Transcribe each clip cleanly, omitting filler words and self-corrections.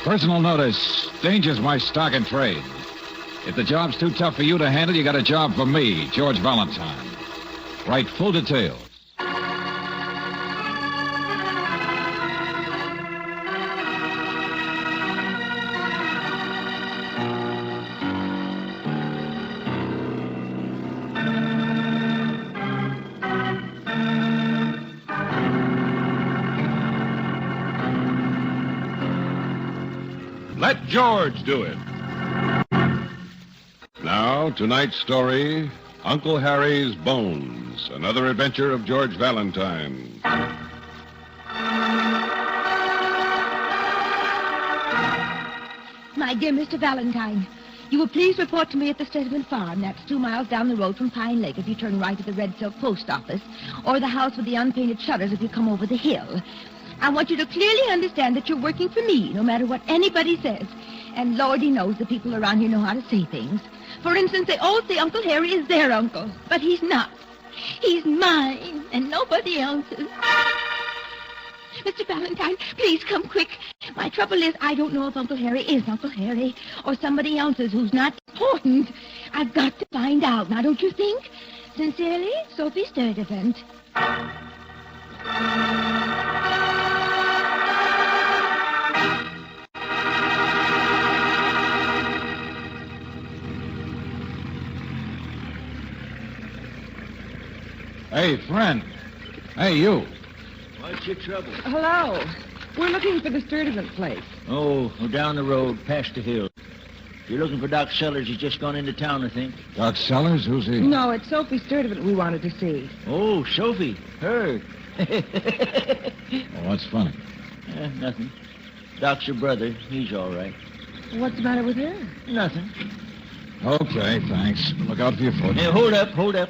Personal notice. Danger's my stock and trade. If the job's too tough for you to handle, you got a job for me, George Valentine. Write full details. Let George do it. Now, tonight's story, Uncle Harry's Bones, another adventure of George Valentine. My dear Mr. Valentine, you will please report to me at the Stedman Farm. That's 2 miles down the road from Pine Lake if you turn right at the Red Silk Post Office, or the house with the unpainted shutters if you come over the hill. I want you to clearly understand that you're working for me, no matter what anybody says. And Lordy knows the people around here know how to say things. For instance, they all say Uncle Harry is their uncle, but he's not. He's mine, and nobody else's. Mr. Valentine, please come quick. My trouble is I don't know if Uncle Harry is Uncle Harry or somebody else's who's not important. I've got to find out, now don't you think? Sincerely, Sophie Sturdivant. Hey, friend. Hey, you. What's your trouble? Hello. We're looking for the Sturdivant place. Oh, down the road, past the hill. If you're looking for Doc Sellers, he's just gone into town, I think. Doc Sellers? Who's he? No, it's Sophie Sturdivant we wanted to see. Oh, Sophie. Her. Oh, what's funny? Nothing. Doc's her brother. He's all right. What's the matter with her? Nothing. Okay, thanks. Look out for your foot. Hey, hold up.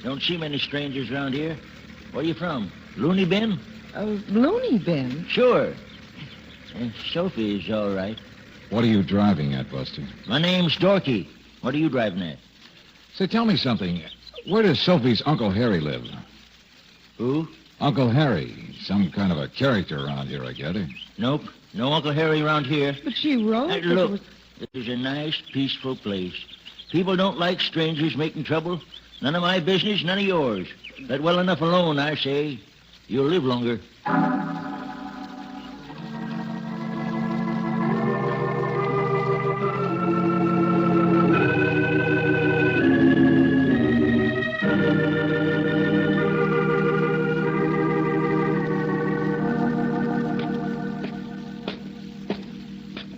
Don't see many strangers around here. Where you from? Looney Bin? Looney Bin? Sure. Sophie's all right. What are you driving at, Buster? My name's Dorky. What are you driving at? Say, tell me something. Where does Sophie's Uncle Harry live? Who? Uncle Harry. Some kind of a character around here, I get it. Nope. No Uncle Harry around here. But she wrote that Look, this is a nice, peaceful place. People don't like strangers making trouble. None of my business, none of yours. Let well enough alone, I say. You'll live longer.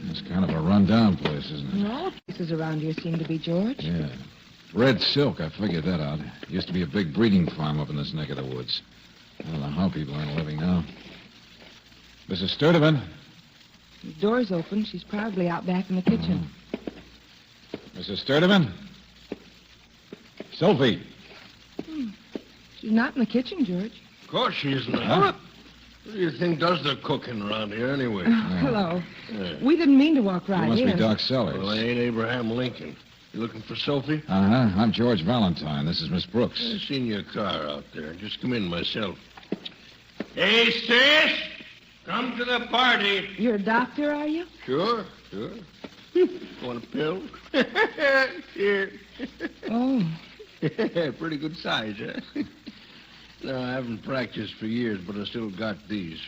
It's kind of a run-down place, isn't it? All places around here seem to be, George. Yeah. Red Silk, I figured that out. Used to be a big breeding farm up in this neck of the woods. I don't know how people earn a living now. Mrs. Sturdivant? The door's open. She's probably out back in the kitchen. Mrs. Sturdivant? Sophie? She's not in the kitchen, George. Of course she isn't. Huh? Who do you think does the cooking around here anyway? Hello. Yeah. We didn't mean to walk right You must in. be Doc Sellers. Well, I ain't Abraham Lincoln. You looking for Sophie? Uh-huh. I'm George Valentine. This is Miss Brooks. I seen your car out there. Just come in myself. Hey, sis! Come to the party. You're a doctor, are you? Sure. Want a pill? Here. Oh. Pretty good size, huh? No, I haven't practiced for years, but I still got these.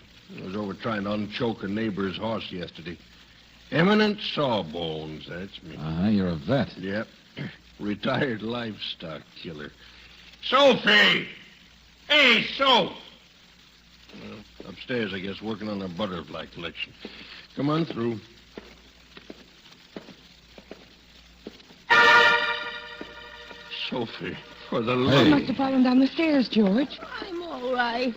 I was over trying to unchoke a neighbor's horse yesterday. Eminent Sawbones, that's me. Uh-huh. You're a vet. Yep. Retired livestock killer. Sophie! Hey, Soph! Well, upstairs, I guess, working on her butterfly collection. Come on through. Sophie, for the You love... must have fallen down the stairs, George. I'm all right.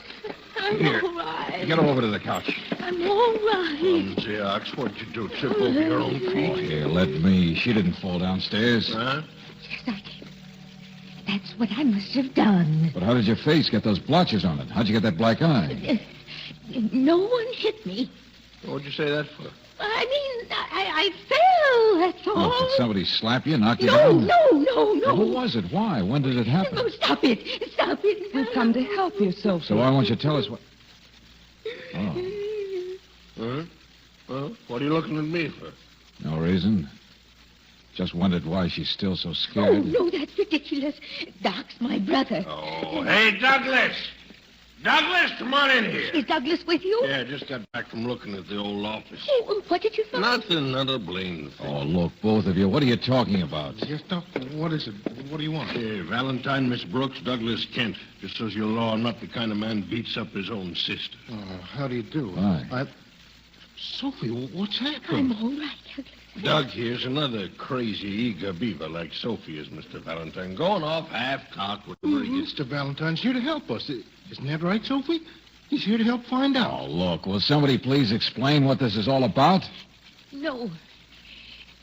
I'm Here. all right. Get over to the couch. I'm all right. Clumsy ox, what'd you do? Trip over your own Oh, feet? here, let me. She didn't fall downstairs. Huh? Yes, I did. That's what I must have done. But how did your face get those blotches on it? How'd you get that black eye? No one hit me. What'd you say that for? I mean, I fell, that's all. Oh, did somebody slap you, knock you No, down? no. Well, who was it? Why? When did it happen? No, stop it. Stop it. We've come to help you, Sophie. So why won't you tell us what... Oh. Huh? Well, what are you looking at me for? No reason. Just wondered why she's still so Oh, scared. no, that's ridiculous. Doc's my brother. Oh, hey, Douglas! Douglas, come on in here. Is Douglas with you? Yeah, just got back from looking at the old office. Oh, what did you find? Nothing, not a blame thing. Oh, look, both of you. What are you talking about? Yes, Doc. What is it? What do you want? Hey, Valentine, Miss Brooks, Douglas Kent. Just so you know, I'm not the kind of man beats up his own sister. How do you do? Why? Sophie, what's I'm happened? all right, Douglas. Doug here's another crazy eager beaver like Sophie is, Mr. Valentine. Going off half-cocked, whatever he gets. Mr. Valentine's here to help us. Isn't that right, Sophie? He's here to help find Oh, out. look, will somebody please explain what this is all about? No.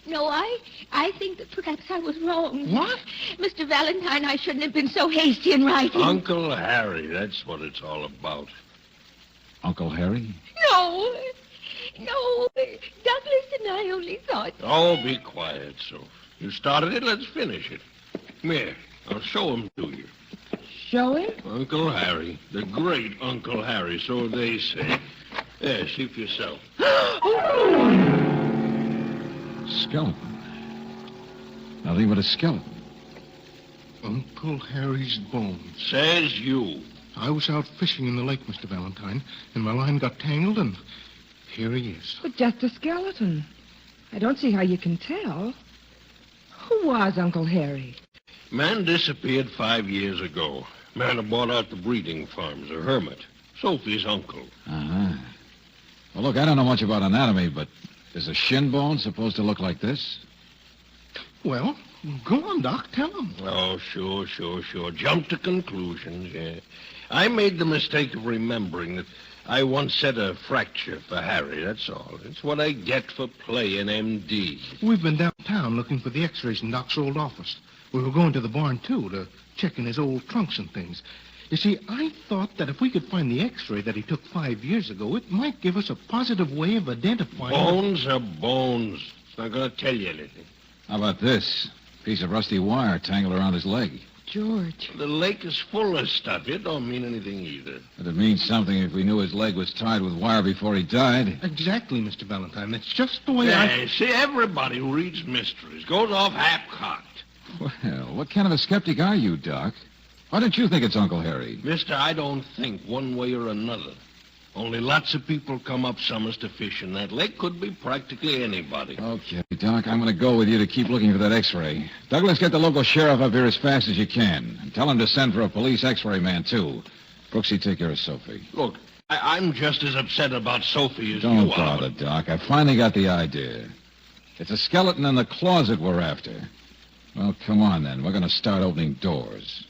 No, I think that perhaps I was wrong. What? Mr. Valentine, I shouldn't have been so hasty in writing. Uncle Harry, that's what it's all about. Uncle Harry? No. No. Douglas and I only thought... Oh, be quiet, Soph. You started it, let's finish it. Come here. I'll show him to you. Show him? Uncle Harry, the great Uncle Harry, so they say. There, see for yourself. Skeleton. Nothing but a skeleton. Uncle Harry's bones. Says you. I was out fishing in the lake, Mr. Valentine, and my line got tangled, and here he is. But just a skeleton. I don't see how you can tell. Who was Uncle Harry? Man disappeared 5 years ago. Man who bought out the breeding farms, a hermit. Sophie's uncle. Uh-huh. Well, look, I don't know much about anatomy, but is a shin bone supposed to look like this? Well, go on, Doc. Tell him. Oh, sure. Jump to conclusions, yeah. I made the mistake of remembering that I once said a fracture for Harry, that's all. It's what I get for playing MD. We've been downtown looking for the x-rays in Doc's old office. We were going to the barn, too, to check in his old trunks and things. You see, I thought that if we could find the x-ray that he took 5 years ago, it might give us a positive way of identifying... Bones are bones. It's not going to tell you anything. How about this? Piece of rusty wire tangled around his leg. George. The lake is full of stuff. It don't mean anything either. But it means something if we knew his leg was tied with wire before he died. Exactly, Mr. Valentine. That's just the way I... Yeah, see, everybody who reads mysteries goes off half-cocked. Well, what kind of a skeptic are you, Doc? Why don't you think it's Uncle Harry? Mister, I don't think one way or another. Only lots of people come up summers to fish in that lake. Could be practically anybody. Okay, Doc, I'm going to go with you to keep looking for that x-ray. Douglas, get the local sheriff up here as fast as you can. And tell him to send for a police x-ray man, too. Brooksy, take care of Sophie. Look, I'm just as upset about Sophie as Don't you are. bother, Doc. I finally got the idea. It's a skeleton in the closet we're after. Well, come on, then. We're going to start opening doors.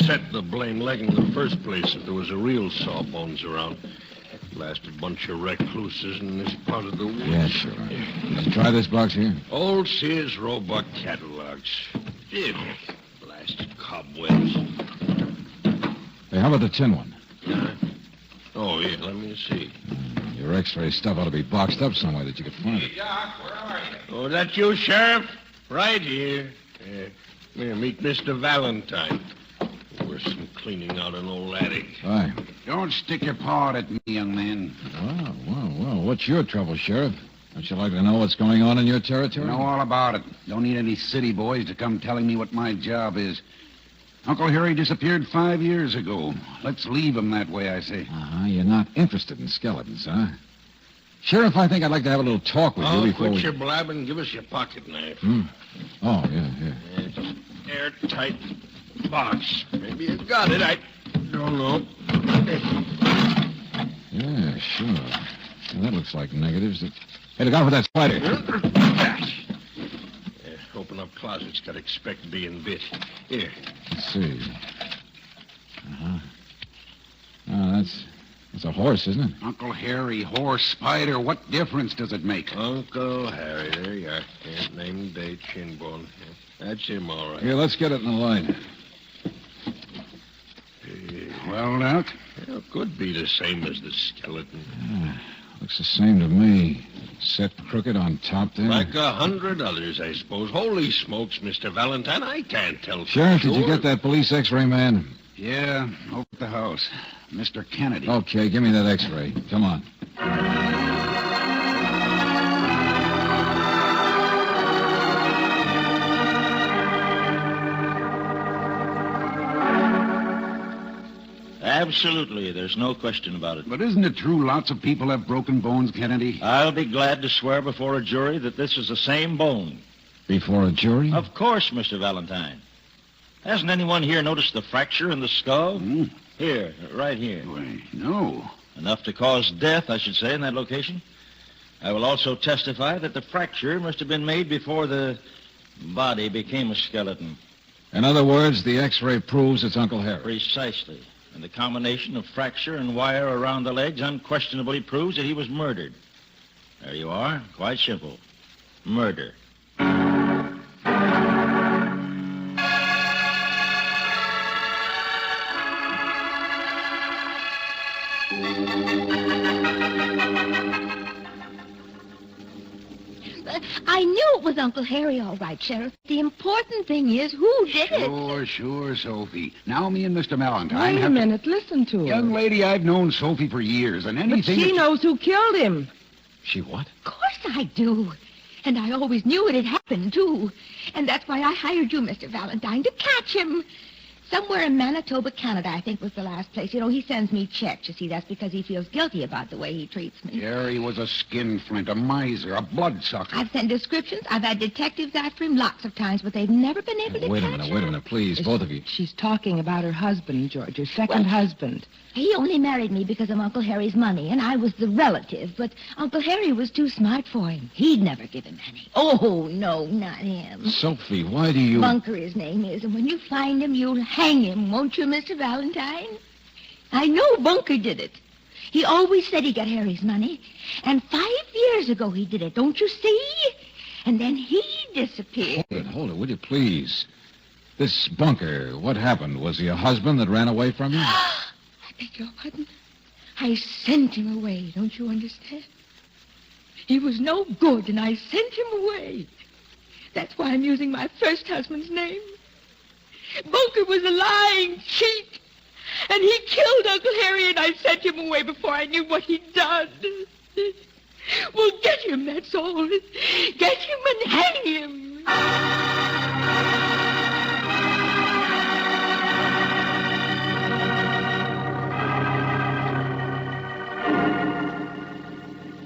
Set the blame leg in the first place if there was a real sawbones around. Blasted bunch of recluses in this part of the woods. Yeah, sure. Let's try this box here. Old Sears Roebuck catalogs. Gee, blasted cobwebs. Hey, how about the tin one? Oh, yeah, let me see. Your x-ray stuff ought to be boxed up somewhere that you could find it. Doc, where are you? Oh, that you, Sheriff? Right here. Here, meet Mr. Valentine. Worse than cleaning out an old attic. Hi. Don't stick your paw at me, young man. Well, what's your trouble, Sheriff? Don't you like to know what's going on in your territory? Know all about it. Don't need any city boys to come telling me what my job is. Uncle Harry disappeared 5 years ago. Let's leave him that way, I say. Uh-huh. You're not interested in skeletons, huh? Sheriff, I think I'd like to have a little talk with you before quit your blabbing. Give us your pocket knife. Oh, yeah. Airtight box. Maybe you got it. I don't know. Yeah, sure. Well, that looks like negatives. Hey, look out for that spider. Open up closets. Got to expect being bit. Here. Let's see. Uh-huh. Oh, that's a horse, isn't it? Uncle Harry, horse, spider, what difference does it make? Uncle Harry. There you are. Yeah, name, date, shin bone. Yeah, that's him, all right. Here, let's get it in the light. Well, Doc? Well, could be the same as the skeleton. Looks the same to me. Set crooked on top there? Like 100 others, I suppose. Holy smokes, Mr. Valentine, I can't tell for Sheriff, sure. did you get that police x-ray man? Yeah, over at the house. Mr. Kennedy. Okay, give me that x-ray. Come on. Absolutely. There's no question about it. But isn't it true lots of people have broken bones, Kennedy? I'll be glad to swear before a jury that this is the same bone. Before a jury? Of course, Mr. Valentine. Hasn't anyone here noticed the fracture in the skull? Here, right here. Why, no. Enough to cause death, I should say, in that location. I will also testify that the fracture must have been made before the body became a skeleton. In other words, the x-ray proves it's Uncle Harry. Precisely. And the combination of fracture and wire around the legs unquestionably proves that he was murdered. There you are. Quite simple. Murder. I knew it was Uncle Harry, all right, Sheriff. The important thing is who did it. Sure, Sophie. Now me and Mr. Valentine Wait a have minute. Listen to her. Young lady, I've known Sophie for years, and But anything... she that- knows who killed him. She what? Of course I do. And I always knew it had happened, too. And that's why I hired you, Mr. Valentine, to catch him. Somewhere in Manitoba, Canada, I think was the last place. You know, he sends me checks. You see, that's because he feels guilty about the way he treats me. Harry was a skinflint, a miser, a bloodsucker. I've sent descriptions. I've had detectives after him lots of times, but they've never been able to Wait a catch minute, him. please, both of you. She's talking about her husband, George, her second Well- husband. He only married me because of Uncle Harry's money, and I was the relative. But Uncle Harry was too smart for him. He'd never give him any. Oh, no, not him. Sophie, why do you... Bunker, his name is, and when you find him, you'll hang him, won't you, Mr. Valentine? I know Bunker did it. He always said he got Harry's money, and 5 years ago he did it, don't you see? And then he disappeared. Hold it, will you, please? This Bunker, what happened? Was he a husband that ran away from you? I beg your pardon? I sent him away, don't you understand? He was no good, and I sent him away. That's why I'm using my first husband's name. Bunker was a lying cheat, and he killed Uncle Harry, and I sent him away before I knew what he'd done. Well, get him, that's all. Get him and hang him.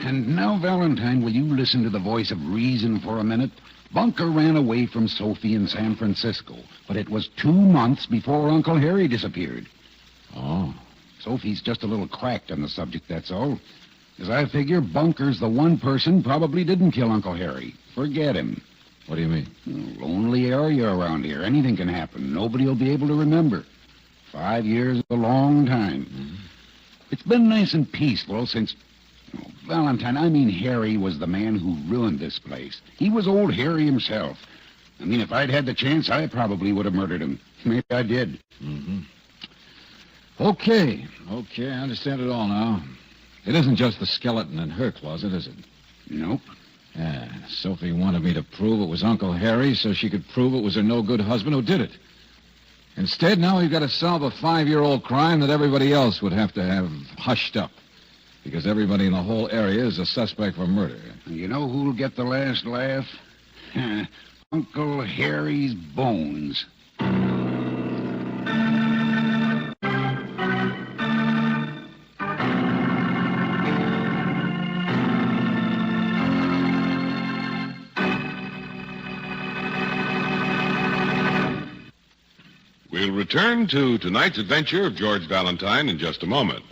And now, Valentine, will you listen to the voice of reason for a minute? Bunker ran away from Sophie in San Francisco, but it was 2 months before Uncle Harry disappeared. Oh. Sophie's just a little cracked on the subject, that's all. As I figure, Bunker's the one person probably didn't kill Uncle Harry. Forget him. What do you mean? Lonely area around here. Anything can happen. Nobody will be able to remember. 5 years is a long time. Mm-hmm. It's been nice and peaceful since... Oh, Valentine, I mean Harry was the man who ruined this place. He was old Harry himself. I mean, if I'd had the chance, I probably would have murdered him. Maybe I did. Mm-hmm. Okay, I understand it all now. It isn't just the skeleton in her closet, is it? Nope. Yeah, Sophie wanted me to prove it was Uncle Harry so she could prove it was her no-good husband who did it. Instead, now we've got to solve a 5-year-old crime that everybody else would have to have hushed up. Because everybody in the whole area is a suspect for murder. And you know who'll get the last laugh? Uncle Harry's bones. We'll return to tonight's adventure of George Valentine in just a moment.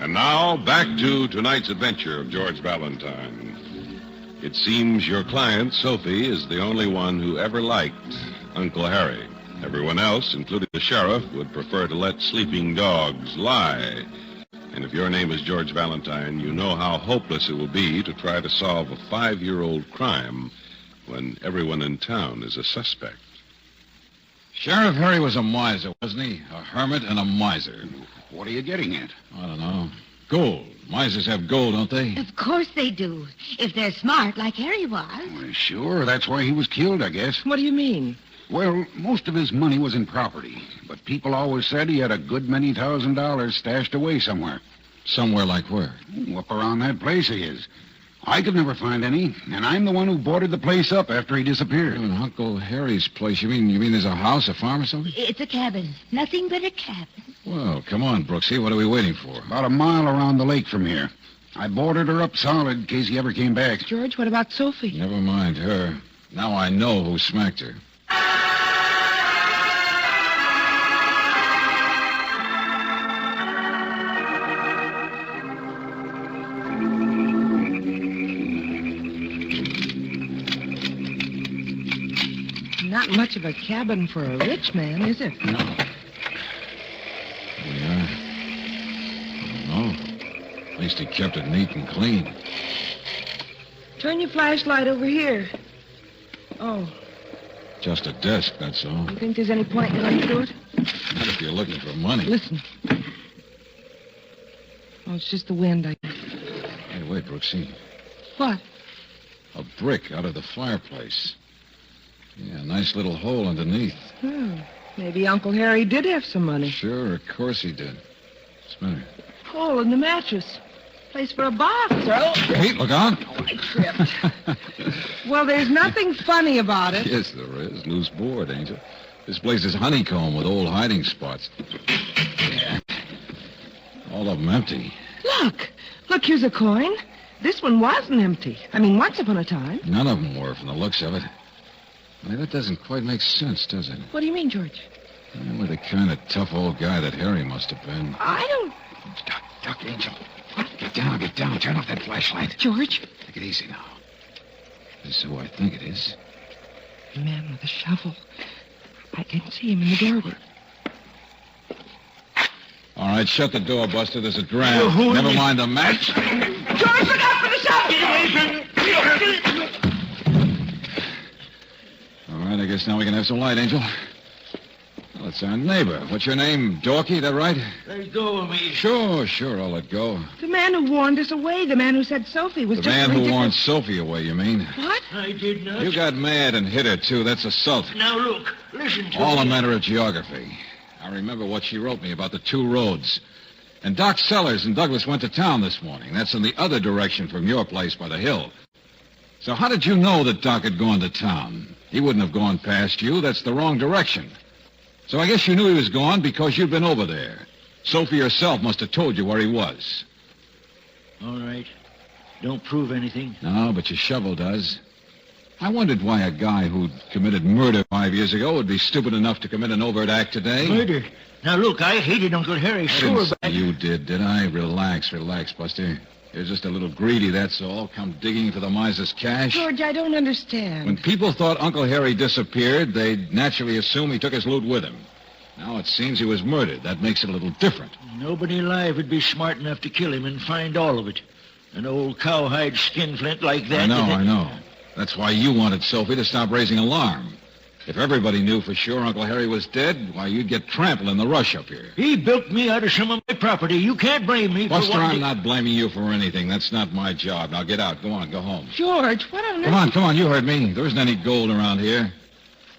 And now, back to tonight's adventure of George Valentine. It seems your client, Sophie, is the only one who ever liked Uncle Harry. Everyone else, including the sheriff, would prefer to let sleeping dogs lie. And if your name is George Valentine, you know how hopeless it will be to try to solve a 5-year-old crime when everyone in town is a suspect. Sheriff Harry was a miser, wasn't he? A hermit and a miser. What are you getting at? I don't know. Gold. Misers have gold, don't they? Of course they do. If they're smart, like Harry was. Well, sure, that's why he was killed, I guess. What do you mean? Well, most of his money was in property, but people always said he had a good many $1,000s stashed away somewhere. Somewhere like where? Up around that place of his. I could never find any, and I'm the one who boarded the place up after he disappeared. In Uncle Harry's place. You mean there's a house, a farm or something? It's a cabin. Nothing but a cabin. Well, come on, Brooksy. What are we waiting for? About a mile around the lake from here. I boarded her up solid in case he ever came back. George, what about Sophie? Never mind her. Now I know who smacked her. Not much of a cabin for a rich man, is it? No. Yeah. No. At least he kept it neat and clean. Turn your flashlight over here. Oh, Just a desk, that's all. you think there's any point in going through it? Not if you're looking for money. Listen. Oh, it's just the wind. Hey, wait, Brooksy. What? A brick out of the fireplace. Yeah, a nice little hole underneath. Maybe Uncle Harry did have some money. Sure, of course he did. What's the matter? Hole in the mattress. Place for a box. Oh, Hey, look out. I tripped. Well, there's nothing funny about it. Yes, there is. Loose board, Angel. This place is honeycomb with old hiding spots. Yeah. All of them empty. Look. Look, here's a coin. This one wasn't empty. I mean, once upon a time. None of them were, from the looks of it. I mean, that doesn't quite make sense, does it? What do you mean, George? With the kind of tough old guy that Harry must have been. I don't... Duck, Angel. Get down. Turn off that flashlight. George? Take it easy now. This is who I think it is. The man with the shovel. I can see him in the doorway. All right, shut the door, Buster. There's a draft. Never mind the match. George, look out for the shovel! Get away from me! All right, I guess now we can have some light, Angel. Well, it's our neighbor. What's your name? Dorky, that right? Let go of me. Sure, I'll let go. The man who warned us away. The man who said Sophie was The just... man who ridiculous. warned Sophie away, you mean? What? I did not. You got mad and hit her, too. That's assault. Now, look. Listen to All me. a matter of geography. I remember what she wrote me about the two roads. And Doc Sellers and Douglas went to town this morning. That's in the other direction from your place by the hill. So how did you know that Doc had gone to town? He wouldn't have gone past you. That's the wrong direction. So I guess you knew he was gone because you'd been over there. Sophie herself must have told you where he was. All right. Don't prove anything. No, but your shovel does. I wondered why a guy who'd committed murder 5 years ago would be stupid enough to commit an overt act today. Murder. Now, look, I hated Uncle Harry I sure didn't say bad. you did I? Relax, Buster. You're just a little greedy, that's all. Come digging for the miser's cash. George, I don't understand. When people thought Uncle Harry disappeared, they'd naturally assume he took his loot with him. Now it seems he was murdered. That makes it a little different. Nobody alive would be smart enough to kill him and find all of it. An old cowhide skinflint like that. I know. That's why you wanted Sophie to stop raising alarm. If everybody knew for sure Uncle Harry was dead, why, you'd get trampled in the rush up here. He bilked me out of some of my property. You can't blame me Buster, for I'm not blaming you for anything. That's not my job. Now get out. Go on, go home. George, what on earth... Come on, you heard me. There isn't any gold around here.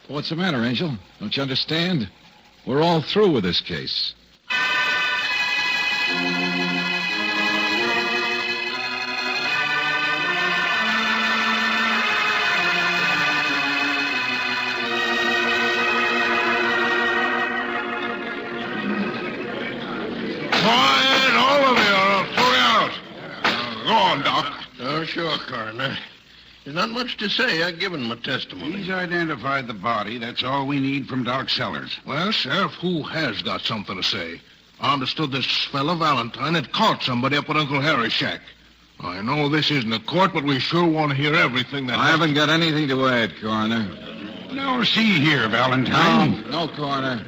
What's the matter, Angel? Don't you understand? We're all through with this case. Quiet, all of you, or I'll throw you out. Go on, Doc. Oh, sure, Coroner. There's not much to say. I've given my testimony. He's identified the body. That's all we need from Doc Sellers. Well, Sheriff, who has got something to say? I understood this fellow Valentine had caught somebody up at Uncle Harry's shack. I know this isn't a court, but we sure want to hear everything that... I haven't got anything to add, Coroner. Now, see here, Valentine. No, Coroner.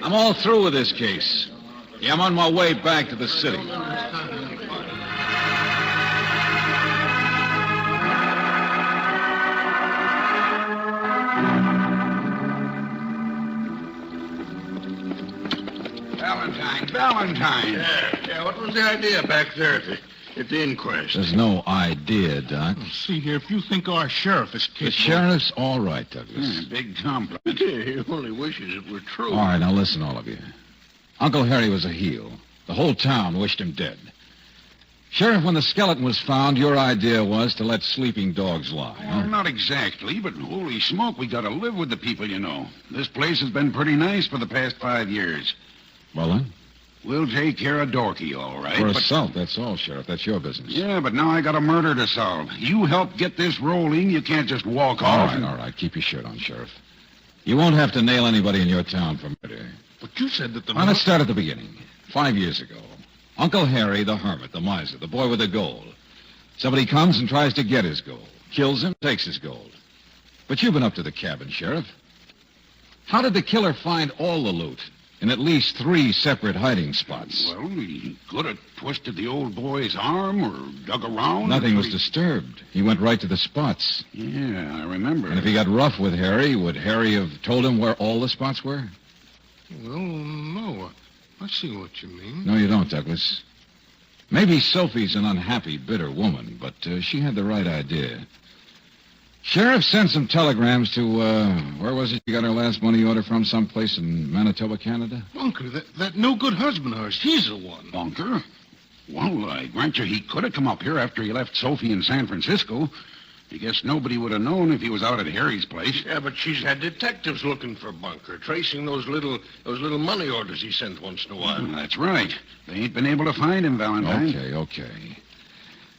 I'm all through with this case. Yeah, I'm on my way back to the city. Valentine. Yeah, What was the idea back there at the inquest? There's no idea, Doc. See here, if you think our sheriff is capable... The sheriff's all right, Douglas. Big compliment. He only wishes it were true. All right, now listen, all of you. Uncle Harry was a heel. The whole town wished him dead. Sheriff, when the skeleton was found, your idea was to let sleeping dogs lie. Well, not exactly, but holy smoke, we gotta live with the people, you know. This place has been pretty nice for the past 5 years. Well, then? We'll take care of Dorky, all right. For but... assault, that's all, Sheriff. That's your business. Yeah, but now I got a murder to solve. You help get this rolling. You can't just walk All off. right, all right. Keep your shirt on, Sheriff. You won't have to nail anybody in your town for murder. But you said that the... Well, let's start at the beginning. 5 years ago, Uncle Harry, the hermit, the miser, the boy with the gold. Somebody comes and tries to get his gold. Kills him, takes his gold. But you've been up to the cabin, Sheriff. How did the killer find all the loot in at least 3 separate hiding spots? Well, he could have twisted the old boy's arm or dug around. Nothing was disturbed. He went right to the spots. Yeah, I remember. And if he got rough with Harry, would Harry have told him where all the spots were? Well, no. I see what you mean. No, you don't, Douglas. Maybe Sophie's an unhappy, bitter woman, but she had the right idea. Sheriff sent some telegrams to, where was it you got our last money order from? Someplace in Manitoba, Canada? Bunker, that no-good husband of hers, he's the one. Bunker? Well, I grant you he could have come up here after he left Sophie in San Francisco. I guess nobody would have known if he was out at Harry's place. Yeah, but she's had detectives looking for Bunker, tracing those little money orders he sent once in a while. Well, that's right. They ain't been able to find him, Valentine. Okay.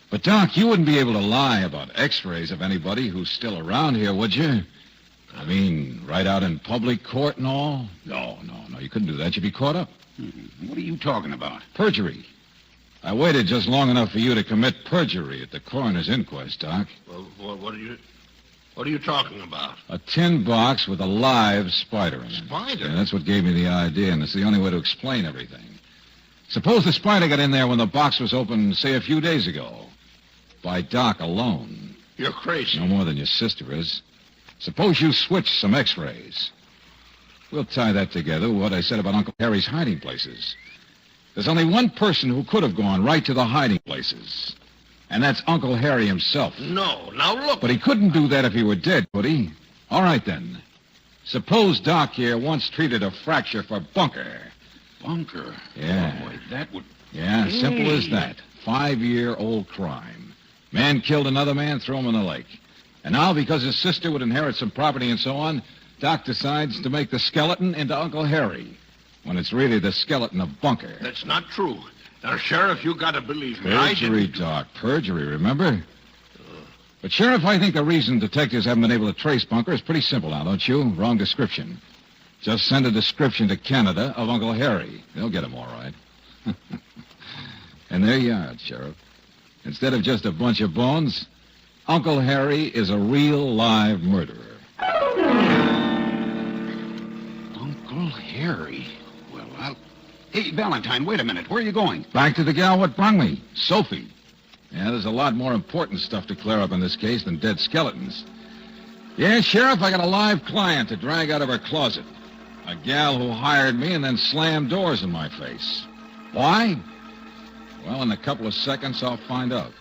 But, Doc, you wouldn't be able to lie about x-rays of anybody who's still around here, would you? I mean, right out in public court and all? No, you couldn't do that. You'd be caught up. What are you talking about? Perjury. I waited just long enough for you to commit perjury at the coroner's inquest, Doc. Well, what are you talking about? A tin box with a live spider in it. Spider? Yeah, that's what gave me the idea, and it's the only way to explain everything. Suppose the spider got in there when the box was opened, say, a few days ago. By Doc alone. You're crazy. No more than your sister is. Suppose you switch some x-rays. We'll tie that together with what I said about Uncle Harry's hiding places. There's only one person who could have gone right to the hiding places. And that's Uncle Harry himself. No, now look. But he couldn't do that if he were dead, could he? All right, then. Suppose Doc here once treated a fracture for Bunker. Bunker? Yeah. Oh, boy, that would... Yeah, simple as that. 5-year-old crime. Man killed another man, threw him in the lake. And now, because his sister would inherit some property and so on, Doc decides to make the skeleton into Uncle Harry, when it's really the skeleton of Bunker. That's not true. Now, Sheriff, you gotta believe me. Perjury, Doc. Perjury, remember? But, Sheriff, I think the reason detectives haven't been able to trace Bunker is pretty simple now, don't you? Wrong description. Just send a description to Canada of Uncle Harry. They'll get him all right. And there you are, Sheriff. Instead of just a bunch of bones, Uncle Harry is a real live murderer. Uncle Harry? Well, I'll... Hey, Valentine, wait a minute. Where are you going? Back to the gal what brung me, Sophie. Yeah, there's a lot more important stuff to clear up in this case than dead skeletons. Yeah, Sheriff, I got a live client to drag out of her closet. A gal who hired me and then slammed doors in my face. Why? Well, in a couple of seconds, I'll find out.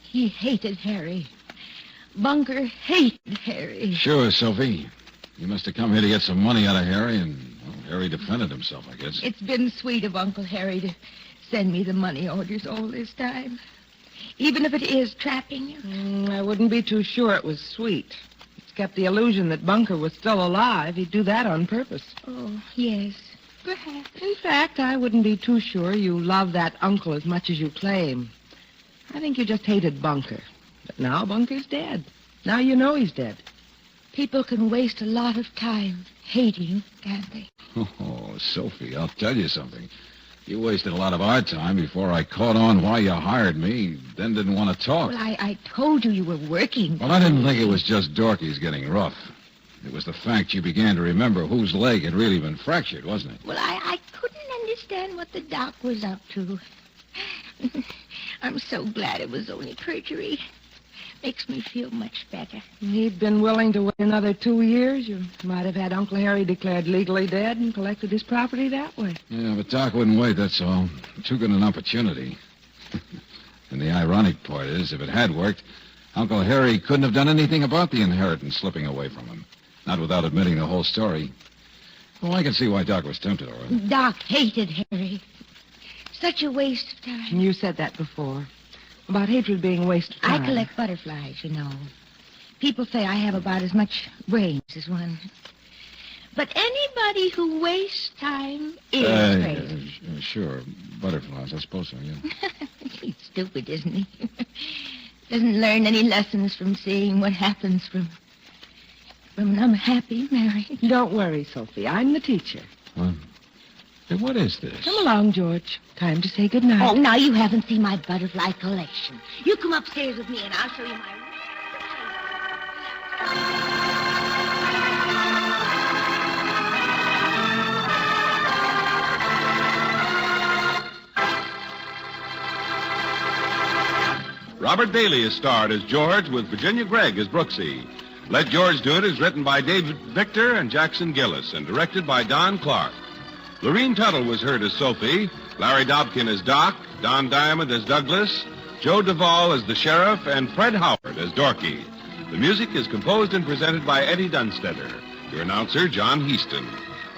He hated Harry. Bunker hated Harry. Sure, Sophie. You must have come here to get some money out of Harry, and well, Harry defended himself, I guess. It's been sweet of Uncle Harry to send me the money orders all this time. Even if it is trapping you. I wouldn't be too sure it was sweet. It's kept the illusion that Bunker was still alive. He'd do that on purpose. Oh, yes. Perhaps. In fact, I wouldn't be too sure you love that uncle as much as you claim. I think you just hated Bunker. But now Bunker's dead. Now you know he's dead. People can waste a lot of time hating, can't they? Oh, Sophie, I'll tell you something. You wasted a lot of our time before I caught on why you hired me, then didn't want to talk. Well, I told you were working. Well, I didn't think it was just Dorky's getting rough. It was the fact you began to remember whose leg had really been fractured, wasn't it? Well, I couldn't understand what the doc was up to. I'm so glad it was only perjury. Makes me feel much better. He'd been willing to wait another 2 years. You might have had Uncle Harry declared legally dead and collected his property that way. Yeah, but Doc wouldn't wait, that's all. Too good an opportunity. And the ironic part is, if it had worked, Uncle Harry couldn't have done anything about the inheritance slipping away from him. Not without admitting the whole story. Well, I can see why Doc was tempted, all right. Doc hated Harry. Such a waste of time. You said that before. About hatred being a waste of time. I collect butterflies, you know. People say I have about as much brains as one. But anybody who wastes time is crazy. Sure, butterflies, I suppose so, yeah. He's stupid, isn't he? Doesn't learn any lessons from seeing what happens from an unhappy marriage. Don't worry, Sophie. I'm the teacher. Hey, what is this? Come along, George. Time to say goodnight. Oh, now you haven't seen my butterfly collection. You come upstairs with me and I'll show you my... Robert Bailey is starred as George with Virginia Gregg as Brooksy. Let George Do It is written by David Victor and Jackson Gillis and directed by Don Clark. Lorene Tuttle was heard as Sophie, Larry Dobkin as Doc, Don Diamond as Douglas, Joe Duvall as the sheriff, and Fred Howard as Dorky. The music is composed and presented by Eddie Dunstetter. Your announcer, John Heaston.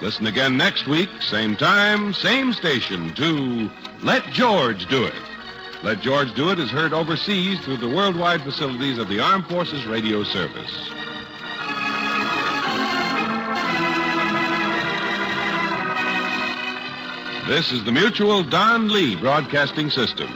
Listen again next week, same time, same station, to Let George Do It. Let George Do It is heard overseas through the worldwide facilities of the Armed Forces Radio Service. This is the Mutual Don Lee Broadcasting System.